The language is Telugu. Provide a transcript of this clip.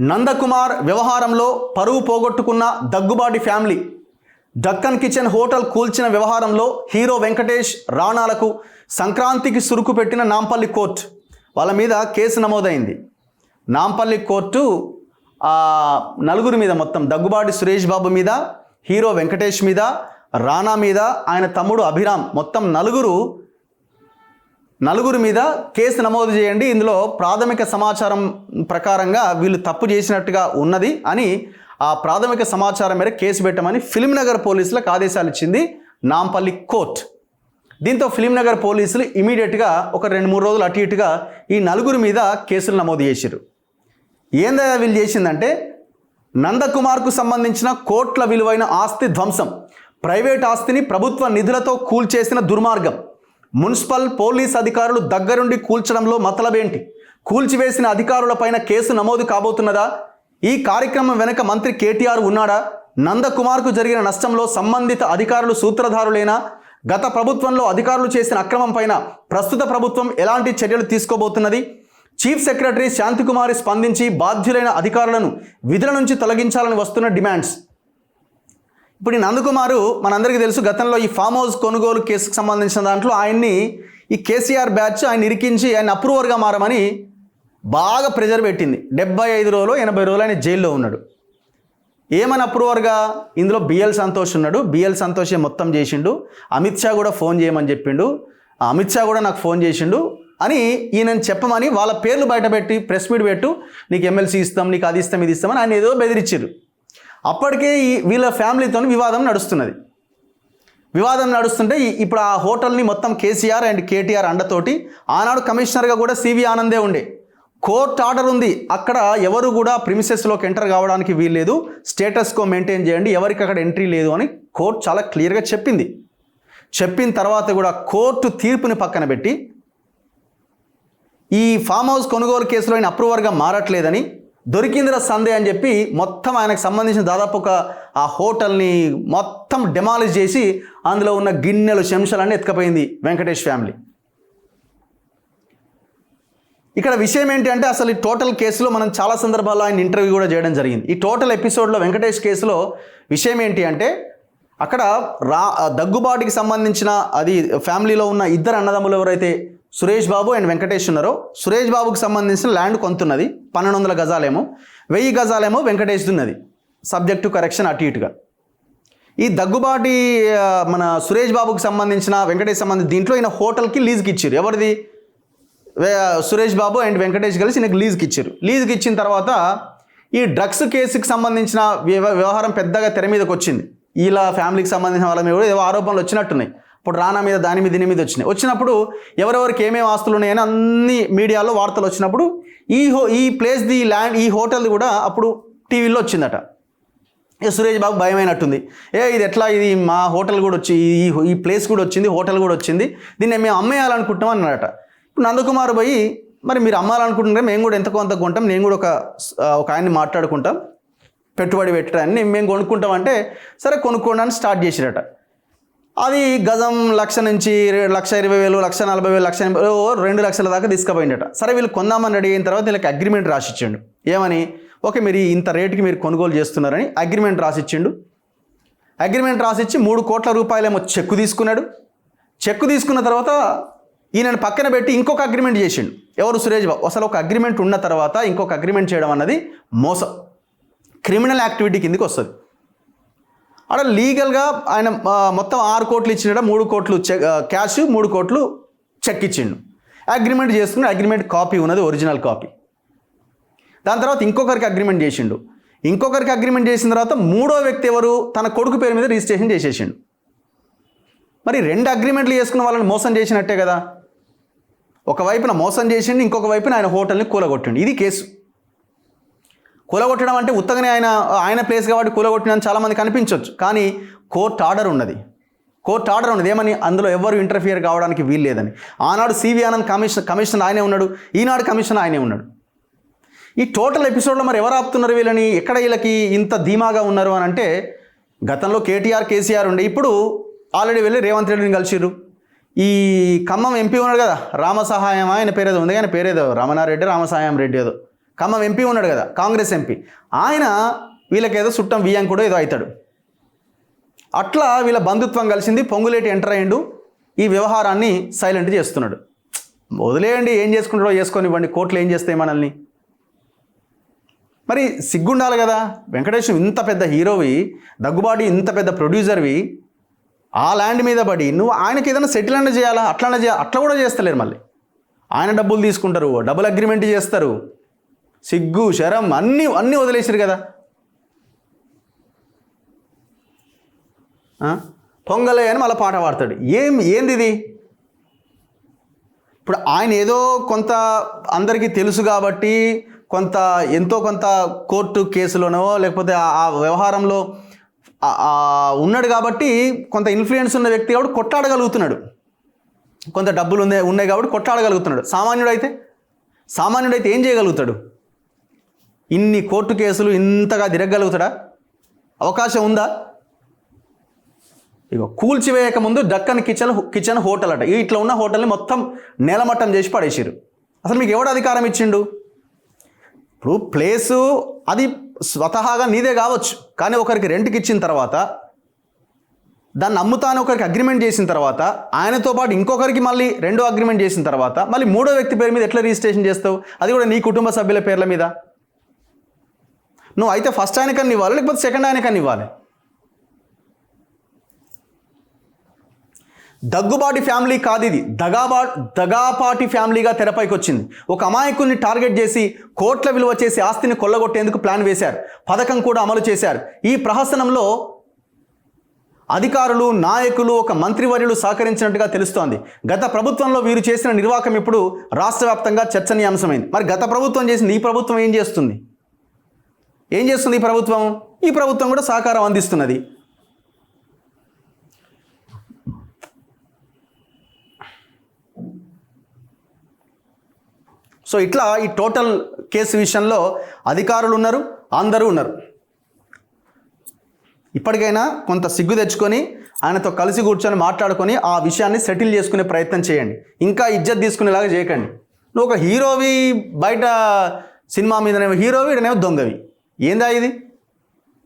నందకుమార్ వ్యవహారంలో పరువు పోగొట్టుకున్న Daggubati family. Deccan kitchen hotel కూల్చిన వ్యవహారంలో హీరో వెంకటేష్, రాణాలకు సంక్రాంతికి సురుకు పెట్టిన నాంపల్లి కోర్టు. వాళ్ళ మీద కేసు నమోదైంది. నాంపల్లి కోర్టు నలుగురి మీద, మొత్తం దగ్గుబాటి సురేష్ బాబు మీద, హీరో వెంకటేష్ మీద, రాణా మీద, ఆయన తమ్ముడు అభిరామ్, మొత్తం నలుగురి మీద కేసు నమోదు చేయండి, ఇందులో ప్రాథమిక సమాచారం ప్రకారంగా వీళ్ళు తప్పు చేసినట్టుగా ఉన్నది అని ఆ ప్రాథమిక సమాచారం మేర కేసు పెట్టమని ఫిలింనగర్ పోలీసులకు ఆదేశాలు ఇచ్చింది నాంపల్లి కోర్టు. దీంతో ఫిలింనగర్ పోలీసులు ఇమీడియట్గా ఒక 2-3 రోజులు అటు ఇటుగా ఈ నలుగురి మీద కేసులు నమోదు చేశారు. ఏందా వీళ్ళు చేసిందంటే, నందకుమార్కు సంబంధించిన కోట్ల విలువైన ఆస్తి ధ్వంసం, ప్రైవేట్ ఆస్తిని ప్రభుత్వ నిధులతో కూల్చేసిన దుర్మార్గం, మున్సిపల్ పోలీస్ అధికారులు దగ్గరుండి కూల్చడంలో మతలబేంటి, కూల్చివేసిన అధికారులపైన కేసు నమోదు కాబోతున్నదా, ఈ కార్యక్రమం వెనుక మంత్రి కేటీఆర్ ఉన్నాడా, నందకుమార్కు జరిగిన నష్టంలో సంబంధిత అధికారులు సూత్రధారులేనా, గత ప్రభుత్వంలో అధికారులు చేసిన అక్రమం పైన ప్రస్తుత ప్రభుత్వం ఎలాంటి చర్యలు తీసుకోబోతున్నది, చీఫ్ సెక్రటరీ శాంతికుమారి స్పందించి బాధ్యులైన అధికారులను విధుల నుంచి తొలగించాలని వస్తున్న డిమాండ్స్. ఇప్పుడు ఈ నందకుమారు మనందరికీ తెలుసు, గతంలో ఈ ఫామ్ హౌస్ కొనుగోలు కేసుకు సంబంధించిన దాంట్లో ఆయన్ని ఈ కేసీఆర్ బ్యాచ్ ఆయన ఇరికించి ఆయన అప్రూవర్గా మారమని బాగా ప్రెజర్ పెట్టింది. 75 రోజులు 80 రోజులు ఆయన జైల్లో ఉన్నాడు. ఏమని అప్రూవర్గా? ఇందులో బిఎల్ సంతోష్ ఉన్నాడు, బిఎల్ సంతోషే మొత్తం చేసిండు, అమిత్ షా కూడా ఫోన్ చేయమని చెప్పిండు, అమిత్ షా కూడా నాకు ఫోన్ చేసిండు అని ఈయనని చెప్పమని వాళ్ళ పేర్లు బయటపెట్టి ప్రెస్ మీట్ పెట్టు, నీకు ఎమ్మెల్సీ ఇస్తాం, నీకు అది ఇస్తాం, ఇది ఇస్తామని ఆయన ఏదో బెదిరించారు. అప్పటికే వీళ్ళ ఫ్యామిలీతో వివాదం నడుస్తున్నది. వివాదం నడుస్తుంటే ఇప్పుడు ఆ హోటల్ని మొత్తం కేసీఆర్ అండ్ కేటీఆర్ అండతోటి, ఆనాడు కమిషనర్గా కూడా సివి ఆనందే ఉండే, కోర్టు ఆర్డర్ ఉంది, అక్కడ ఎవరు కూడా ప్రిమిసెస్లోకి ఎంటర్ కావడానికి వీల్లేదు, స్టేటస్ కో మెయింటైన్ చేయండి, ఎవరికి అక్కడ ఎంట్రీ లేదు అని కోర్టు చాలా క్లియర్గా చెప్పింది. చెప్పిన తర్వాత కూడా కోర్టు తీర్పుని పక్కన పెట్టి ఈ ఫామ్ హౌస్ కొనుగోలు కేసులో ఆయన అప్రూవర్గా మారట్లేదని, దొరికిందిరా సందే అని చెప్పి మొత్తం ఆయనకు సంబంధించిన దాదాపు ఆ హోటల్ని మొత్తం డెమాలిష్ చేసి అందులో ఉన్న గిన్నెలు చెంచాలన్నీ ఎత్తుకపోయింది వెంకటేష్ ఫ్యామిలీ. ఇక్కడ విషయం ఏంటి అంటే, అసలు ఈ టోటల్ కేసులో మనం చాలా సందర్భాల్లో ఆయన ఇంటర్వ్యూ కూడా చేయడం జరిగింది. ఈ టోటల్ ఎపిసోడ్లో వెంకటేష్ కేసులో విషయం ఏంటి అంటే, అక్కడ దగ్గుబాటికి సంబంధించిన అది ఫ్యామిలీలో ఉన్న ఇద్దరు అన్నదమ్ములు ఎవరైతే సురేష్ బాబు అండ్ వెంకటేష్ ఉన్నారో, సురేష్ బాబుకి సంబంధించిన ల్యాండ్ కొంతున్నది, 1200 గజాలేమో, 1000 గజాలేమో వెంకటేష్ ఉన్నది, సబ్జెక్ట్ టు కరెక్షన్ అటు ఇటుగా. ఈ దగ్గుబాటి మన సురేష్ బాబుకి సంబంధించిన వెంకటేష్ సంబంధించిన దీంట్లో ఈయన హోటల్కి లీజ్కి ఇచ్చారు. ఎవరిది? సురేష్ బాబు అండ్ వెంకటేష్ కలిసి ఈయనకు లీజ్కి ఇచ్చారు. లీజ్కి ఇచ్చిన తర్వాత ఈ డ్రగ్స్ కేసుకి సంబంధించిన వ్యవహారం పెద్దగా తెర మీదకి వచ్చింది. ఇలా ఫ్యామిలీకి సంబంధించిన వాళ్ళ మీద కూడా ఏవో ఆరోపణలు వచ్చినట్టున్నాయి. ఇప్పుడు రానా మీద, దాని మీద, దీని మీద వచ్చినప్పుడు ఎవరెవరికి ఏమేమి ఆస్తులు ఉన్నాయని అన్ని మీడియాలో వార్తలు వచ్చినప్పుడు ఈ ప్లేస్ ది ల్యాండ్, ఈ హోటల్ది కూడా అప్పుడు టీవీలో వచ్చిందట. సురేష్ బాబు భయమైనట్టుంది, ఇది ఎట్లా, ఇది మా హోటల్ కూడా వచ్చి ఈ ప్లేస్ కూడా వచ్చింది, హోటల్ కూడా వచ్చింది, దీన్ని మేము అమ్మేయాలనుకుంటున్నాం అన్నారట. ఇప్పుడు నందకుమార్ పోయి, మరి మీరు అమ్మాలనుకుంటున్నారే, మేము కూడా ఎంత కొంత కొంటాం, నేను కూడా ఒక ఆయన్ని మాట్లాడుకుంటాం, పెట్టుబడి పెట్టడాన్ని మేము కొనుక్కుంటాం అంటే, సరే కొనుక్కోవడానికి స్టార్ట్ చేసిరట. అది గజం 1,00,000 నుంచి 1,20,000, 1,40,000, 2 లక్షల దాకా తీసుకుపోయిందట. సరే వీళ్ళు కొందామని రెడీ అయిన తర్వాత వీళ్ళకి అగ్రిమెంట్ రాసిచ్చిండు. ఏమని? ఓకే, మీరు ఇంత రేటుకి మీరు కొనుగోలు చేస్తున్నారని అగ్రిమెంట్ రాసిచ్చిండు. అగ్రిమెంట్ రాసిచ్చి 3 కోట్ల రూపాయలేమో చెక్కు తీసుకున్నాడు. చెక్కు తీసుకున్న తర్వాత ఈయనను పక్కన పెట్టి ఇంకొక అగ్రిమెంట్ చేసిండు. ఎవరు? సురేష్ బాబు. అసలు ఒక అగ్రిమెంట్ ఉన్న తర్వాత ఇంకొక అగ్రిమెంట్ చేయడం అన్నది మోసం, క్రిమినల్ యాక్టివిటీ కిందకి వస్తుంది. అక్కడ లీగల్గా ఆయన మొత్తం 6 కోట్లు ఇచ్చిండ, 3 కోట్లు క్యాష్, 3 కోట్లు చెక్ ఇచ్చిండు. అగ్రిమెంట్ చేసుకుని అగ్రిమెంట్ కాపీ ఉన్నది, ఒరిజినల్ కాపీ. దాని తర్వాత ఇంకొకరికి అగ్రిమెంట్ చేసిండు. ఇంకొకరికి అగ్రిమెంట్ చేసిన తర్వాత 3వ వ్యక్తి ఎవరు? తన కొడుకు పేరు మీద రిజిస్ట్రేషన్ చేసేసిండు. మరి 2 అగ్రిమెంట్లు చేసుకున్న వాళ్ళని మోసం చేసినట్టే కదా. ఒకవైపున మోసం చేసిండు, ఇంకొక వైపున ఆయన హోటల్ని కూలగొట్టిండు. ఇది కేసు. కూలగొట్టడం అంటే ఉత్తగానే ఆయన ప్లేస్ కాబట్టి కూలగొట్టినని చాలామంది కనిపించవచ్చు, కానీ కోర్టు ఆర్డర్ ఉన్నది. కోర్టు ఆర్డర్ ఉన్నది ఏమని? అందులో ఎవరు ఇంటర్ఫియర్ కావడానికి వీల్లేదని. ఆనాడు సివి ఆనంద్ కమిషనర్ ఆయనే ఉన్నాడు, ఈనాడు కమిషనర్ ఆయనే ఉన్నాడు. ఈ టోటల్ ఎపిసోడ్లో మరి ఎవరు ఆపుతున్నారు వీళ్ళని? ఎక్కడ వీళ్ళకి ఇంత ధీమాగా ఉన్నారు అని అంటే, గతంలో కేటీఆర్, కేసీఆర్ ఉండే, ఇప్పుడు ఆల్రెడీ వెళ్ళి రేవంత్ రెడ్డిని కలిసిర్రు. ఈ ఖమ్మం ఎంపీ ఉన్నాడు కదా, రామసహాయం, ఆయన పేరేదో ఉంది, ఆయన పేరేదో రమణారెడ్డి, రామసహాయం రెడ్డి ఏదో, ఖమ్మం ఎంపీ ఉన్నాడు కదా, కాంగ్రెస్ ఎంపీ, ఆయన వీళ్ళకేదో చుట్టం వియ్యం కూడా ఏదో అవుతాడు. అట్లా వీళ్ళ బంధుత్వం కలిసింది, పొంగులేటి ఎంటర్ అయ్యిండు, ఈ వ్యవహారాన్ని సైలెంట్ చేస్తున్నాడు. వదిలేయండి, ఏం చేసుకుంటాడో చేసుకొనివ్వండి, కోర్టులు ఏం చేస్తాయి మనల్ని. మరి సిగ్గుండాలి కదా, వెంకటేష్ ఇంత పెద్ద హీరోవి, దగ్గుబాటి ఇంత పెద్ద ప్రొడ్యూసర్వి, ఆ ల్యాండ్ మీద పడి నువ్వు ఆయనకి ఏదైనా సెటిల్ అన్న చేయాలా, అట్లా కూడా చేస్తలేరు. మళ్ళీ ఆయన డబ్బులు తీసుకుంటారు, డబుల్ అగ్రిమెంట్ చేస్తారు, సిగ్గు శరం అన్నీ వదిలేసారు కదా. పొంగలే అని మళ్ళీ పాట పాడతాడు. ఏంది ఇది? ఇప్పుడు ఆయన ఏదో కొంత అందరికీ తెలుసు కాబట్టి ఎంతో కొంత కోర్టు కేసులోనో లేకపోతే ఆ వ్యవహారంలో ఉన్నాడు కాబట్టి, కొంత ఇన్ఫ్లుయెన్స్ ఉన్న వ్యక్తి కాబట్టి కొట్లాడగలుగుతున్నాడు, కొంత డబ్బులు ఉన్నాయి కాబట్టి కొట్లాడగలుగుతున్నాడు. సామాన్యుడైతే ఏం చేయగలుగుతాడు? ఇన్ని కోర్టు కేసులు ఇంతగా తిరగగలుగుతాడా? అవకాశం ఉందా? ఇక కూల్చివేయక ముందు దక్కన్ కిచెన్ హోటల్ అట, ఇట్లా ఉన్న హోటల్ని మొత్తం నేలమట్టం చేసి పడేసారు. అసలు మీకు ఎవడు అధికారం ఇచ్చిండు? ఇప్పుడు ప్లేసు అది స్వతహాగా నీదే కావచ్చు, కానీ ఒకరికి రెంట్కి ఇచ్చిన తర్వాత, దాన్ని అమ్ముతాను ఒకరికి అగ్రిమెంట్ చేసిన తర్వాత, ఆయనతో పాటు ఇంకొకరికి మళ్ళీ రెండో అగ్రిమెంట్ చేసిన తర్వాత, మళ్ళీ మూడో వ్యక్తి పేరు మీద ఎట్లా రిజిస్ట్రేషన్ చేస్తావు? అది కూడా నీ కుటుంబ సభ్యుల పేర్ల మీద. నువ్వు అయితే ఫస్ట్ ఆయనకన్నా ఇవ్వాలి, లేకపోతే సెకండ్ ఆయనకన్నా ఇవ్వాలి. దగ్గుబాటి ఫ్యామిలీ కాదు ఇది, దగాపాటి ఫ్యామిలీగా తెరపైకి వచ్చింది. ఒక అమాయకుల్ని టార్గెట్ చేసి కోట్ల విలువ చేసి ఆస్తిని కొల్లగొట్టేందుకు ప్లాన్ వేశారు, పథకం కూడా అమలు చేశారు. ఈ ప్రహసనంలో అధికారులు, నాయకులు, ఒక మంత్రివర్యులు సహకరించినట్టుగా తెలుస్తోంది. గత ప్రభుత్వంలో వీరు చేసిన నిర్వాకం ఇప్పుడు రాష్ట్ర వ్యాప్తంగా చర్చనీయాంశమైంది. మరి గత ప్రభుత్వం చేసింది, ఈ ప్రభుత్వం ఏం చేస్తుంది? ఈ ప్రభుత్వం కూడా సహకారం అందిస్తున్నది. సో ఇట్లా ఈ టోటల్ కేసు విషయంలో అధికారులు ఉన్నారు, అందరూ ఉన్నారు. ఇప్పటికైనా కొంత సిగ్గు తెచ్చుకొని ఆయనతో కలిసి కూర్చొని మాట్లాడుకొని ఆ విషయాన్ని సెటిల్ చేసుకునే ప్రయత్నం చేయండి. ఇంకా ఇజ్జత్ తీసుకునేలాగా చేయకండి. నువ్వు ఒక హీరోవి, బయట సినిమా మీదనేమో హీరోవి, ఇడనేమో దొంగవి. ఏందా ఇది?